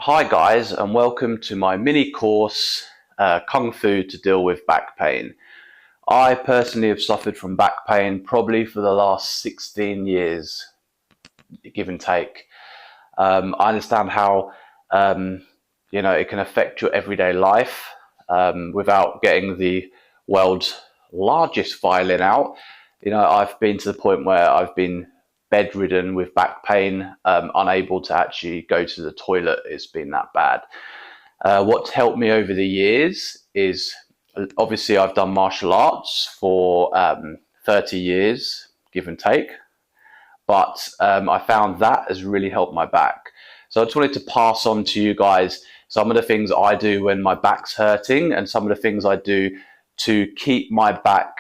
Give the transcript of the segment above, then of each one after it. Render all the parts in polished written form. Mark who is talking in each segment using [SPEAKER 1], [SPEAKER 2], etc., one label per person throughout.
[SPEAKER 1] Hi guys, and welcome to my mini course, Kung Fu to deal with back pain. I personally have suffered from back pain probably for the last 16 years, give and take. I understand how it can affect your everyday life without getting the world's largest violin out. I've been to the point where I've been bedridden with back pain, unable to actually go to the toilet. It's been that bad. What's helped me over the years is obviously I've done martial arts for 30 years, give and take, but I found that has really helped my back. So I just wanted to pass on to you guys some of the things I do when my back's hurting and some of the things I do to keep my back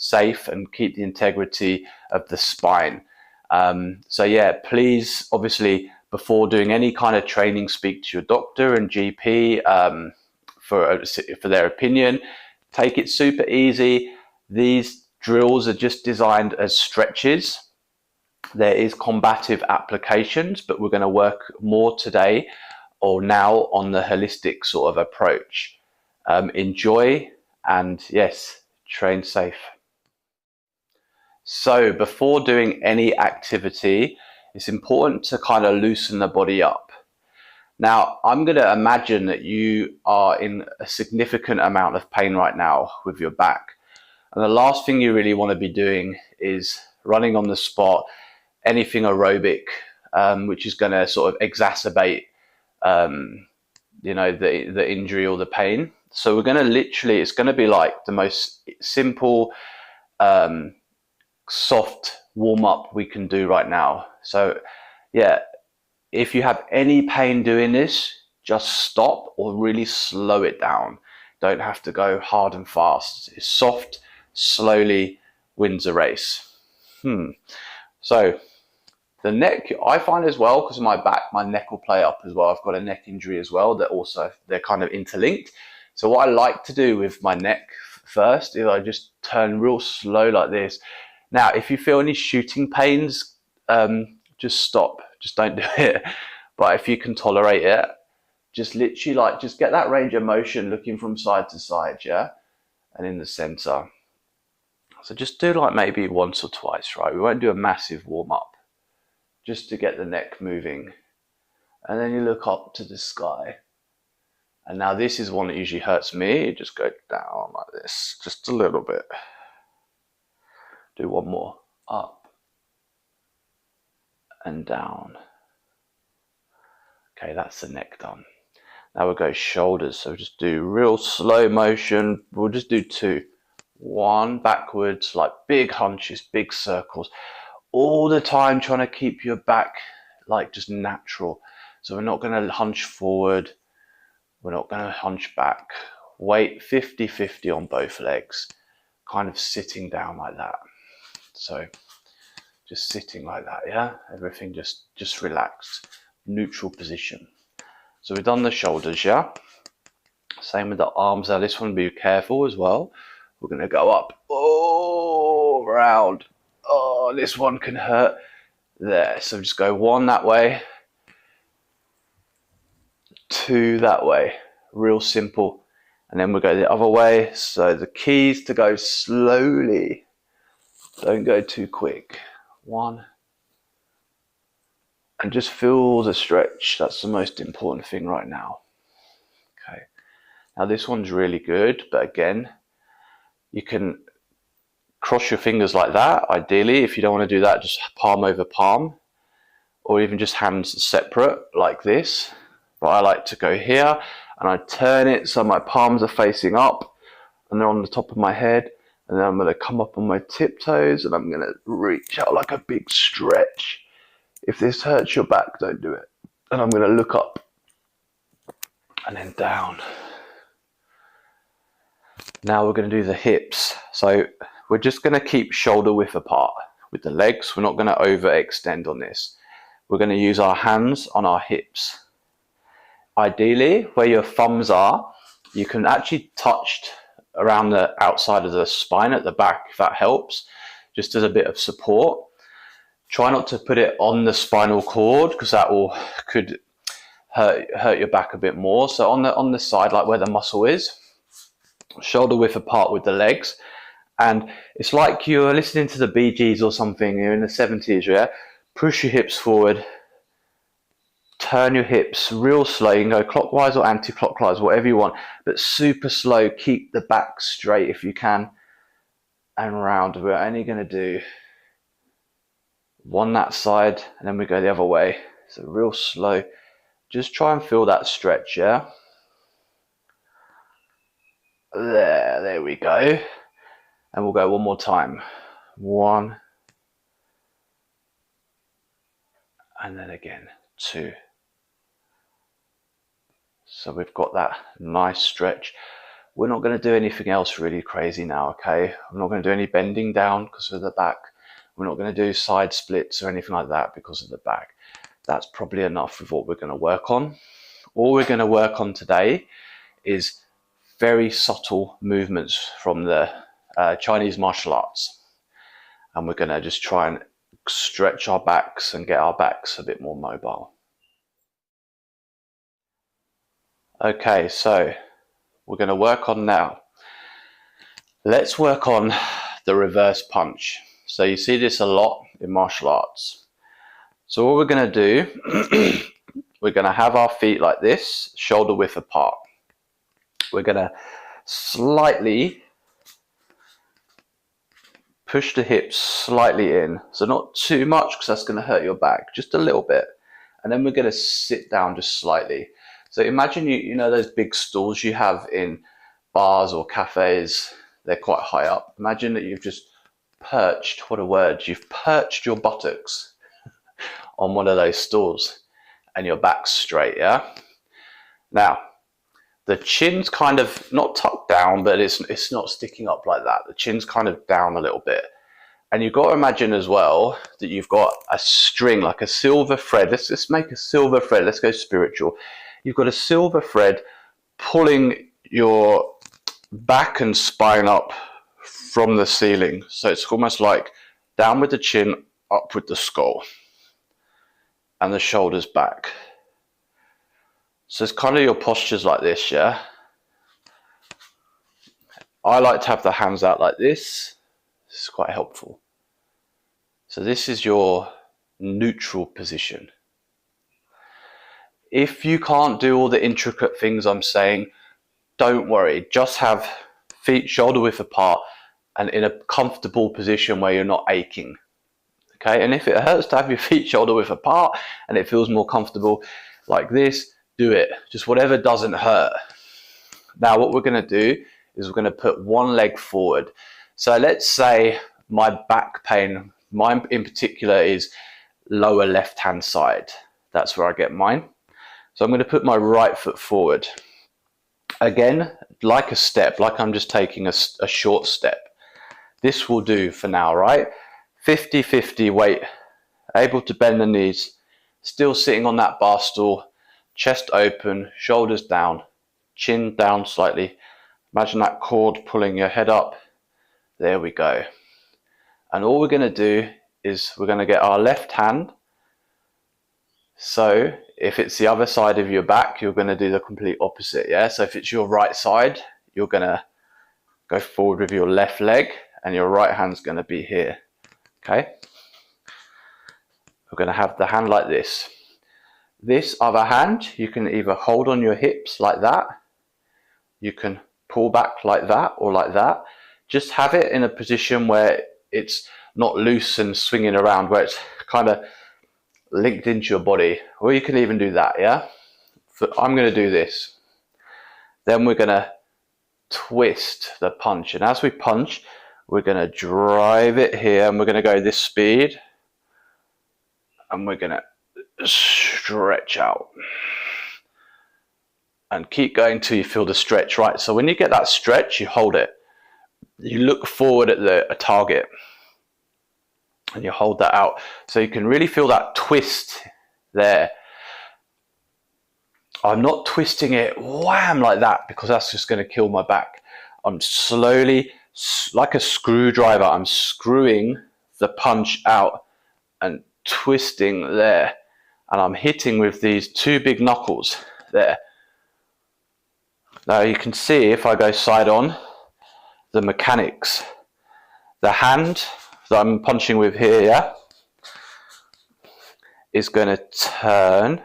[SPEAKER 1] safe and keep the integrity of the spine. So yeah, please, obviously, before doing any kind of training, speak to your doctor and GP for their opinion. Take it super easy. These drills are just designed as stretches. There is combative applications, but we're going to work more today or now on the holistic sort of approach. Enjoy, and yes, train safe. So before doing any activity, it's important to kind of loosen the body up. Now, I'm going to imagine that you are in a significant amount of pain right now with your back. And the last thing you really want to be doing is running on the spot, anything aerobic, which is going to sort of exacerbate, the injury or the pain. So we're going to literally, it's going to be like the most simple, soft warm up we can do right now. So yeah, if you have any pain doing this, just stop or really slow it down. Don't have to go hard and fast. It's soft, slowly wins a race. So the neck, I find as well, because of my back, my neck will play up as well. I've got a neck injury as well they're kind of interlinked. So what I like to do with my neck first is I just turn real slow like this. Now, if you feel any shooting pains, just stop. Just don't do it. But if you can tolerate it, just literally just get that range of motion looking from side to side, yeah? And in the center. So just do like maybe once or twice, right? We won't do a massive warm up, just to get the neck moving. And then you look up to the sky. And now this is one that usually hurts me. You just go down like this, just a little bit. Do one more, up and down. Okay, that's the neck done. Now we'll go shoulders. So just do real slow motion. We'll just do two. One backwards, like big hunches, big circles. All the time trying to keep your back like just natural. So we're not going to hunch forward. We're not going to hunch back. Weight 50-50 on both legs. Kind of sitting down like that. So just sitting like that, yeah? Everything just relaxed, neutral position. So we've done the shoulders, yeah? Same with the arms. Now this one, be careful as well. We're going to go up, round. Oh, this one can hurt. There, so just go one that way, two that way. Real simple. And then we'll go the other way. So the key is to go slowly. Don't go too quick. One. And just feel the stretch. That's the most important thing right now. Okay. Now this one's really good, but again, you can cross your fingers like that. Ideally, if you don't want to do that, just palm over palm, or even just hands separate like this. But I like to go here and I turn it so my palms are facing up and they're on the top of my head. And then I'm going to come up on my tiptoes and I'm going to reach out like a big stretch. If this hurts your back, don't do it. And I'm going to look up and then down. Now we're going to do the hips. So we're just going to keep shoulder width apart with the legs. We're not going to overextend on this. We're going to use our hands on our hips. Ideally, where your thumbs are, you can actually touch around the outside of the spine at the back, if that helps, just as a bit of support. Try not to put it on the spinal cord because that could hurt your back a bit more. So on the side, like where the muscle is, shoulder width apart with the legs. And it's like you're listening to the Bee Gees or something. You're in the 70s, yeah? Push your hips forward. Turn your hips real slow. You can go clockwise or anti-clockwise, whatever you want. But super slow. Keep the back straight if you can. And round. We're only going to do one that side. And then we go the other way. So real slow. Just try and feel that stretch, yeah? There we go. And we'll go one more time. 1. And then again, 2. So we've got that nice stretch. We're not going to do anything else really crazy now, okay? I'm not going to do any bending down because of the back. We're not going to do side splits or anything like that because of the back. That's probably enough of what we're going to work on. All we're going to work on today is very subtle movements from the Chinese martial arts. And we're going to just try and stretch our backs and get our backs a bit more mobile. Okay, so we're going to work on now. Let's work on the reverse punch. So you see this a lot in martial arts. So what we're going to do, we're going to have our feet like this, shoulder width apart. We're going to slightly push the hips slightly in. So not too much because that's going to hurt your back, just a little bit. And then we're going to sit down just slightly. So imagine you know those big stools you have in bars or cafes, they're quite high up. Imagine that you've just perched, what a word, you've perched your buttocks on one of those stools and your back's straight, yeah? Now, the chin's kind of not tucked down, but it's not sticking up like that. The chin's kind of down a little bit. And you've got to imagine as well that you've got a string, like a silver thread. Let's make a silver thread. Let's go spiritual. You've got a silver thread pulling your back and spine up from the ceiling. So it's almost like down with the chin, up with the skull. And the shoulders back. So it's kind of your postures like this, yeah? I like to have the hands out like this. This is quite helpful. So this is your neutral position. If you can't do all the intricate things I'm saying, don't worry. Just have feet shoulder width apart and in a comfortable position where you're not aching. Okay, and if it hurts to have your feet shoulder width apart and it feels more comfortable like this, do it. Just whatever doesn't hurt. Now what we're going to do is we're going to put one leg forward. So let's say my back pain, mine in particular is lower left hand side. That's where I get mine. So I'm going to put my right foot forward. Again, like a step, like I'm just taking a short step. This will do for now, right? 50-50 weight, able to bend the knees, still sitting on that bar stool, chest open, shoulders down, chin down slightly. Imagine that cord pulling your head up. There we go. And all we're going to do is we're going to get our left hand. So if it's the other side of your back, you're going to do the complete opposite, yeah? So if it's your right side, you're going to go forward with your left leg and your right hand's going to be here, okay? We're going to have the hand like this. This other hand, you can either hold on your hips like that, you can pull back like that or like that. Just have it in a position where it's not loose and swinging around, where it's kind of linked into your body. Or you can even do that, yeah? So I'm going to do this. Then we're going to twist the punch. And as we punch, we're going to drive it here and we're going to go this speed. And we're going to stretch out. And keep going till you feel the stretch, right? So when you get that stretch, you hold it. You look forward at a target. And you hold that out. So you can really feel that twist there. I'm not twisting it wham like that because that's just going to kill my back. I'm slowly, like a screwdriver, I'm screwing the punch out and twisting there. and I'm hitting with these two big knuckles there. Now you can see if I go side on, the mechanics. The hand that I'm punching with here, yeah, is going to turn.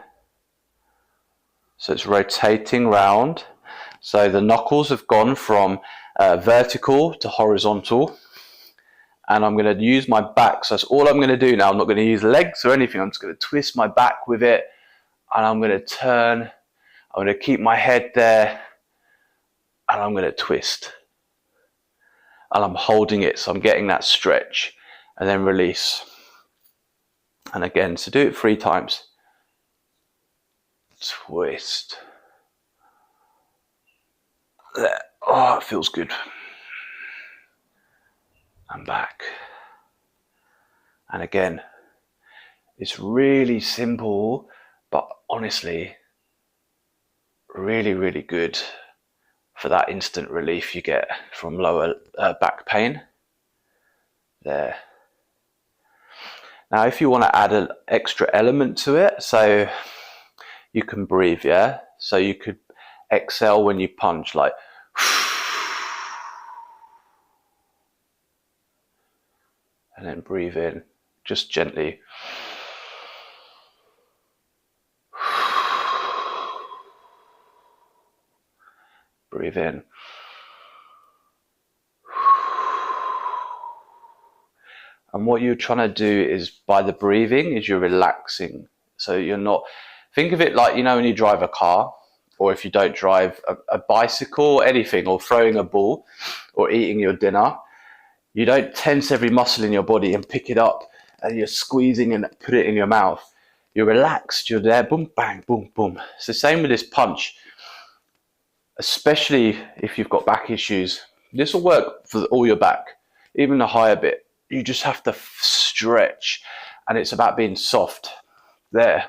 [SPEAKER 1] So it's rotating round. So the knuckles have gone from vertical to horizontal. And I'm going to use my back. So that's all I'm going to do now. I'm not going to use legs or anything. I'm just going to twist my back with it. And I'm going to turn. I'm going to keep my head there. And I'm going to twist. And I'm holding it. So I'm getting that stretch. And then release. And again, so do it 3 times. Twist. There. Oh, it feels good. And back. And again, it's really simple, but honestly, really, really good for that instant relief you get from lower back pain. There. Now, if you want to add an extra element to it, so you can breathe, yeah? So you could exhale when you punch, like, and then breathe in, just gently. Breathe in. And what you're trying to do is, by the breathing, is you're relaxing. So you're not, think of it like, you know, when you drive a car, or if you don't drive a bicycle or anything, or throwing a ball, or eating your dinner, you don't tense every muscle in your body and pick it up and you're squeezing and put it in your mouth. You're relaxed, you're there, boom, bang, boom, boom. It's the same with this punch, especially if you've got back issues. This will work for all your back, even the higher bit. You just have to stretch, and it's about being soft. There.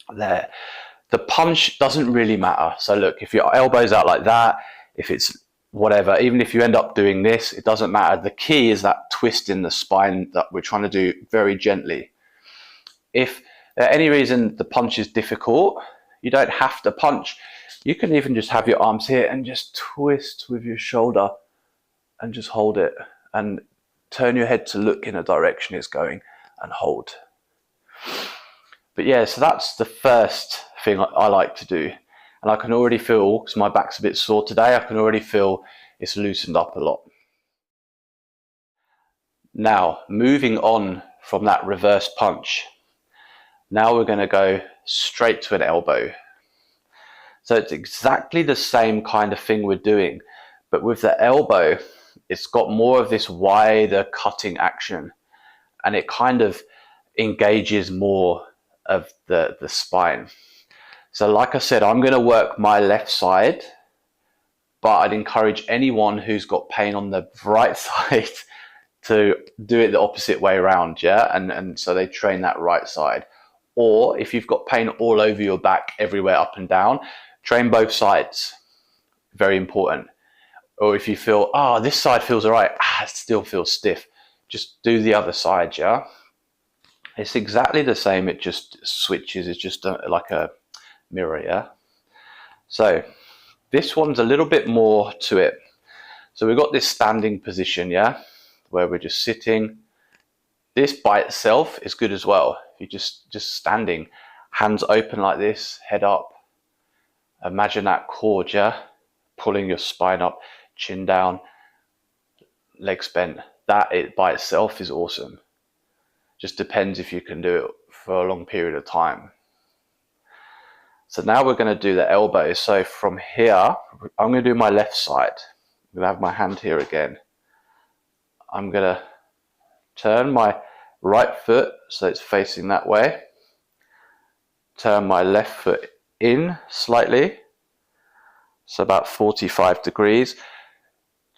[SPEAKER 1] The punch doesn't really matter. So look, if your elbow's out like that, if it's whatever, even if you end up doing this, it doesn't matter. The key is that twist in the spine that we're trying to do very gently. If for any reason the punch is difficult, you don't have to punch. You can even just have your arms here and just twist with your shoulder and just hold it and turn your head to look in a direction it's going and hold. But yeah, so that's the first thing I like to do. And I can already feel, because my back's a bit sore today, I can already feel it's loosened up a lot. Now, moving on from that reverse punch, now we're going to go straight to an elbow. So it's exactly the same kind of thing we're doing, but with the elbow, it's got more of this wider cutting action, and it kind of engages more of the spine. So like I said, I'm going to work my left side, but I'd encourage anyone who's got pain on the right side to do it the opposite way around, yeah? And so they train that right side. Or if you've got pain all over your back, everywhere up and down, train both sides. Very important. Or if you feel, this side feels all right, it still feels stiff, just do the other side, yeah? It's exactly the same, it just switches, it's just like a mirror, yeah? So this one's a little bit more to it. So we've got this standing position, yeah, where we're just sitting. This by itself is good as well. If you're just standing, hands open like this, head up. Imagine that cord, yeah, pulling your spine up, chin down, legs bent. That by itself is awesome. Just depends if you can do it for a long period of time. So now we're going to do the elbow. So from here, I'm going to do my left side. I'm going to have my hand here again. I'm going to turn my right foot so it's facing that way. Turn my left foot in slightly, so about 45 degrees.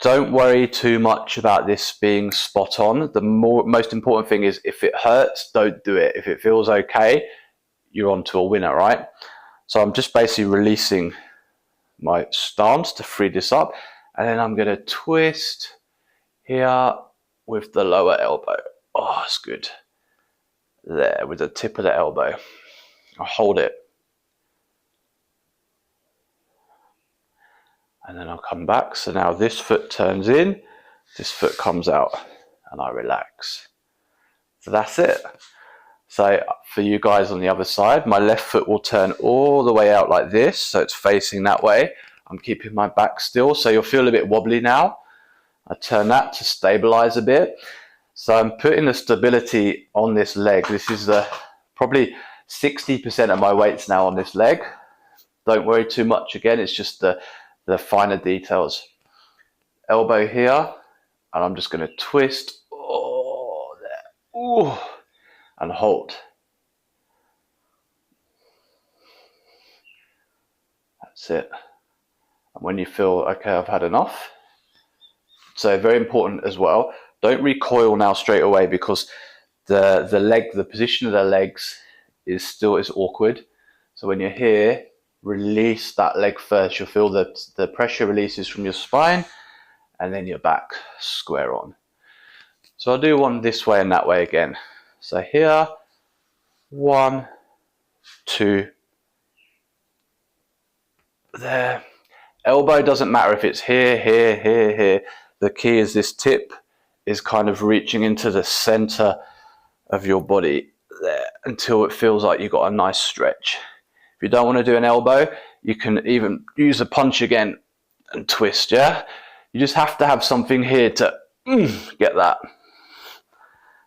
[SPEAKER 1] Don't worry too much about this being spot on. The most important thing is if it hurts, don't do it. If it feels okay, you're on to a winner, right? So I'm just basically releasing my stance to free this up, and then I'm going to twist here with the lower elbow. Oh, it's good. There, with the tip of the elbow. I'll hold it. And then I'll come back. So now this foot turns in, this foot comes out, and I relax. So that's it. So for you guys on the other side, my left foot will turn all the way out like this, so it's facing that way. I'm keeping my back still, so you'll feel a bit wobbly now. I turn that to stabilize a bit. So I'm putting the stability on this leg. This is probably 60% of my weight's now on this leg. Don't worry too much. Again, it's just the finer details. Elbow here, and I'm just going to twist. Oh, there. Ooh. And hold. That's it. And when you feel, okay, I've had enough. So very important as well, don't recoil now straight away, because the position of the legs is awkward. So when you're here, release that leg first. You'll feel that the pressure releases from your spine, and then your back square on. So I'll do one this way and that way again. So here, 1, 2, there. Elbow doesn't matter if it's here, here, here, here. The key is this tip is kind of reaching into the center of your body there until it feels like you've got a nice stretch. If you don't want to do an elbow, you can even use a punch again and twist, yeah? You just have to have something here to get that.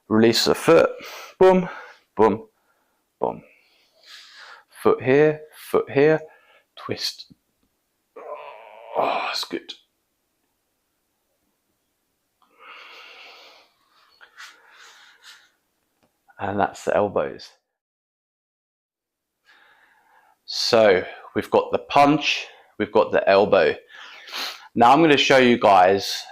[SPEAKER 1] Release the foot, boom, boom, boom. Foot here, twist. Oh, that's good. And that's the elbows. So we've got the punch, we've got the elbow. Now I'm going to show you guys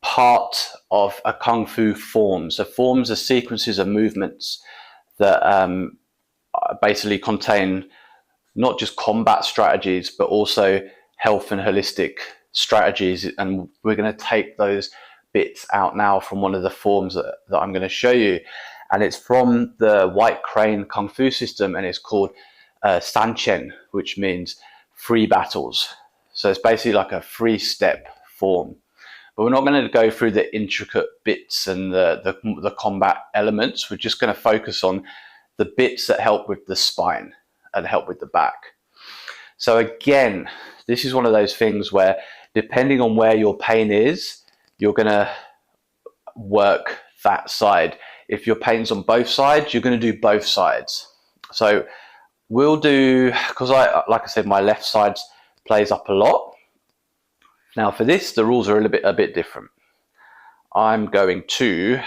[SPEAKER 1] part of a Kung Fu form. So forms are sequences of movements that basically contain not just combat strategies, but also health and holistic strategies. And we're going to take those bits out now from one of the forms that I'm going to show you. And it's from the White Crane Kung Fu system, and it's called Sanchen, which means free battles. So it's basically like a 3-step form. But we're not going to go through the intricate bits and the combat elements. We're just going to focus on the bits that help with the spine and help with the back. So again, this is one of those things where depending on where your pain is, you're going to work that side. If your pain's on both sides, you're going to do both sides. So we'll do, because like I said, my left side plays up a lot. Now for this, the rules are a bit different. I'm going to,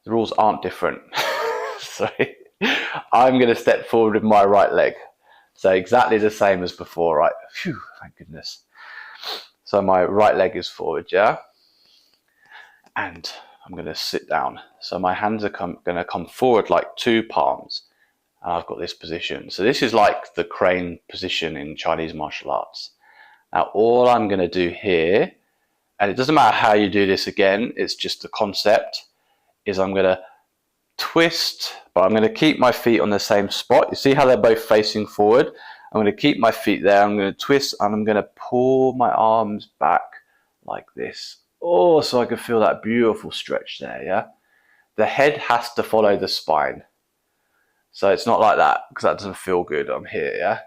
[SPEAKER 1] the rules aren't different. Sorry. I'm going to step forward with my right leg. So exactly the same as before, right? Phew, thank goodness. So my right leg is forward, yeah? And I'm going to sit down. So my hands are going to come forward like 2 palms. And I've got this position. So this is like the crane position in Chinese martial arts. Now all I'm going to do here, and it doesn't matter how you do this again, it's just the concept, is I'm going to twist, but I'm going to keep my feet on the same spot. You see how they're both facing forward? I'm going to keep my feet there. I'm going to twist, and I'm going to pull my arms back like this. Oh, so I can feel that beautiful stretch there, yeah? The head has to follow the spine. So it's not like that, because that doesn't feel good. I'm here, yeah?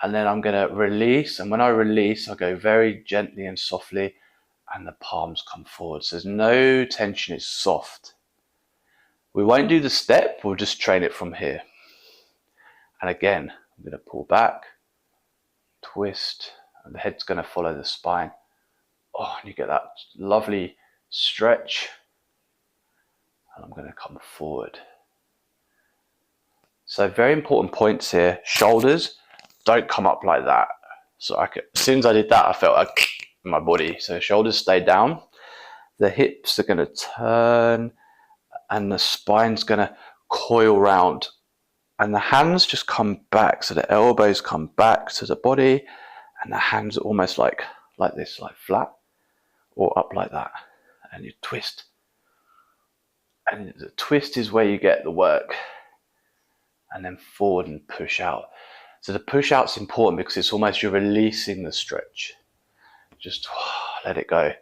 [SPEAKER 1] And then I'm going to release, and when I release, I go very gently and softly, and the palms come forward. So there's no tension, it's soft. We won't do the step, we'll just train it from here. And again, I'm going to pull back, twist, and the head's going to follow the spine. Oh, and you get that lovely stretch. And I'm going to come forward. So very important points here. Shoulders don't come up like that. So as soon as I did that, I felt a in my body. So shoulders stay down. The hips are going to turn, and the spine's going to coil round. And the hands just come back. So the elbows come back to the body, and the hands are almost like this, like flat, or up like that. And you twist. And the twist is where you get the work. And then forward and push out. So the push out's important because it's almost you're releasing the stretch. Just let it go.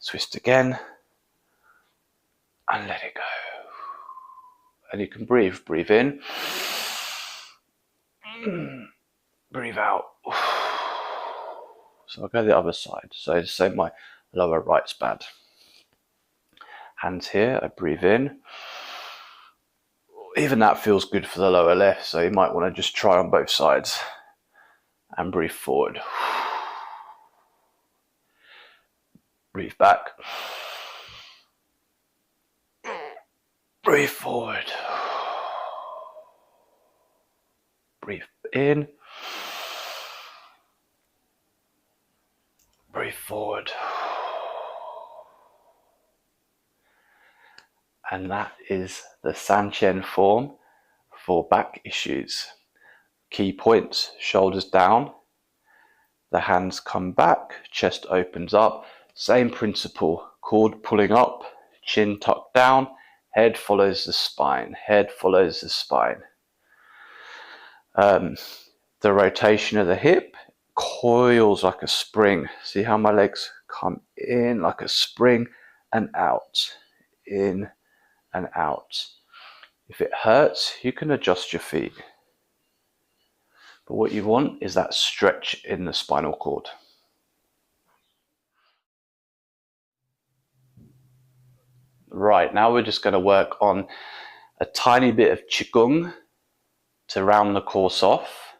[SPEAKER 1] Twist again. And let it go. And you can breathe. Breathe in. Breathe out. So I'll go the other side. So say my lower right's bad. Hands here, I breathe in. Even that feels good for the lower left, so you might want to just try on both sides. And breathe forward. Breathe back. Breathe forward. Breathe in. Breathe forward. And that is the Sanchen form for back issues. Key points: shoulders down, the hands come back, chest opens up. Same principle, cord pulling up, chin tucked down, head follows the spine, head follows the spine. The rotation of the hip coils like a spring. See how my legs come in like a spring and out, in and out. If it hurts, you can adjust your feet. But what you want is that stretch in the spinal cord. Right, now we're just going to work on a tiny bit of Qigong to round the course off.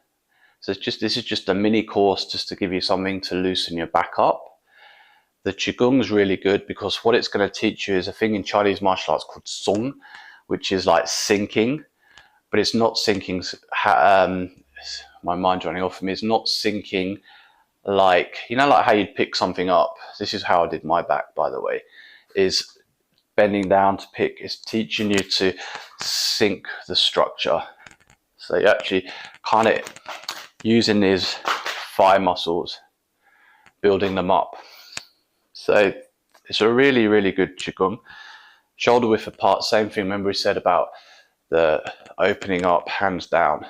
[SPEAKER 1] So this is just a mini course just to give you something to loosen your back up. The Qigong is really good because what it's going to teach you is a thing in Chinese martial arts called Song, which is like sinking, but it's not sinking. My mind's running off of me. It's not sinking like, you know, like how you'd pick something up. This is how I did my back, by the way, is bending down to pick. It's teaching you to sink the structure. So you actually kind of using these thigh muscles, building them up. So it's a really, really good Qigong. Shoulder width apart, same thing. Remember we said about the opening up, hands down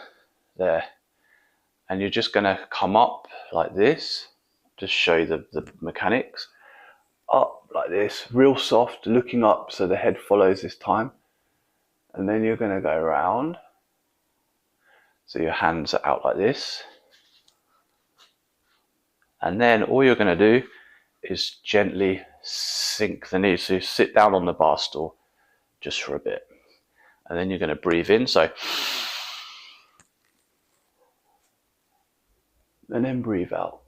[SPEAKER 1] there. And you're just going to come up like this. Just show you the mechanics. Up like this, real soft, looking up so the head follows this time. And then you're going to go around. So your hands are out like this. And then all you're going to do is gently sink the knees. So you sit down on the bar stool just for a bit. And then you're going to breathe in. So, and then breathe out.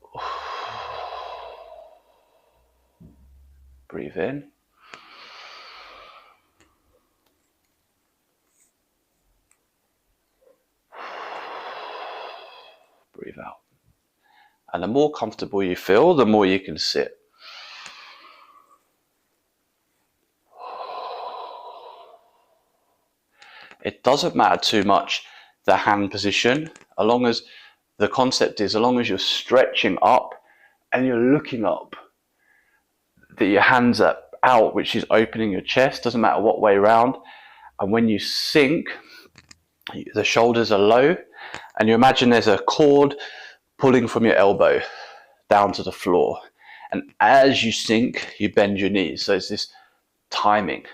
[SPEAKER 1] Breathe in. Breathe out. And the more comfortable you feel, the more you can sit. It doesn't matter too much the hand position, as long as the concept is, as long as you're stretching up and you're looking up, that your hands are out, which is opening your chest, doesn't matter what way around. And when you sink, the shoulders are low, and you imagine there's a cord pulling from your elbow down to the floor. And as you sink, you bend your knees. So it's this timing.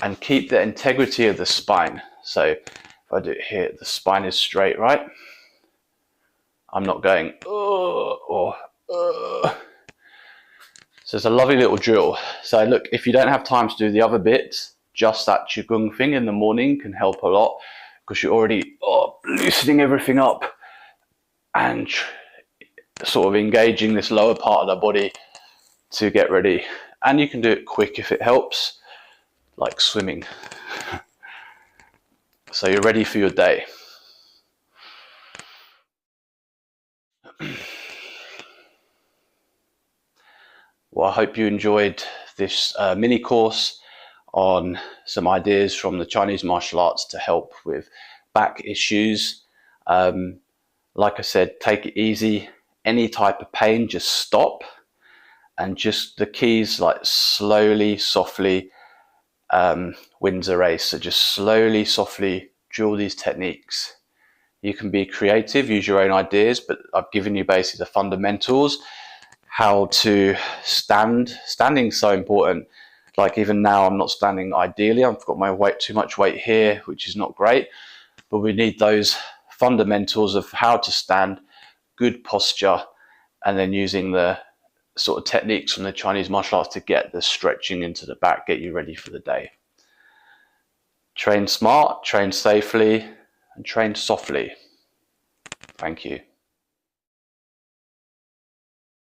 [SPEAKER 1] And keep the integrity of the spine. So if I do it here, the spine is straight, right? I'm not going, or. So it's a lovely little drill. So look, if you don't have time to do the other bits, just that Qigong thing in the morning can help a lot, because you're already loosening everything up and sort of engaging this lower part of the body to get ready. And you can do it quick if it helps, like swimming. So you're ready for your day. Well, I hope you enjoyed this mini course on some ideas from the Chinese martial arts to help with back issues. Like I said, take it easy. Any type of pain, just stop. And just the keys, like slowly, softly, wins a race. So just slowly, softly drill these techniques. You can be creative, use your own ideas, but I've given you basically the fundamentals, how to stand. Standing's so important. Like even now, I'm not standing ideally. I've got my weight, too much weight here, which is not great. But we need those fundamentals of how to stand, good posture, and then using the sort of techniques from the Chinese martial arts to get the stretching into the back, get you ready for the day. Train smart, train safely, and train softly. Thank you.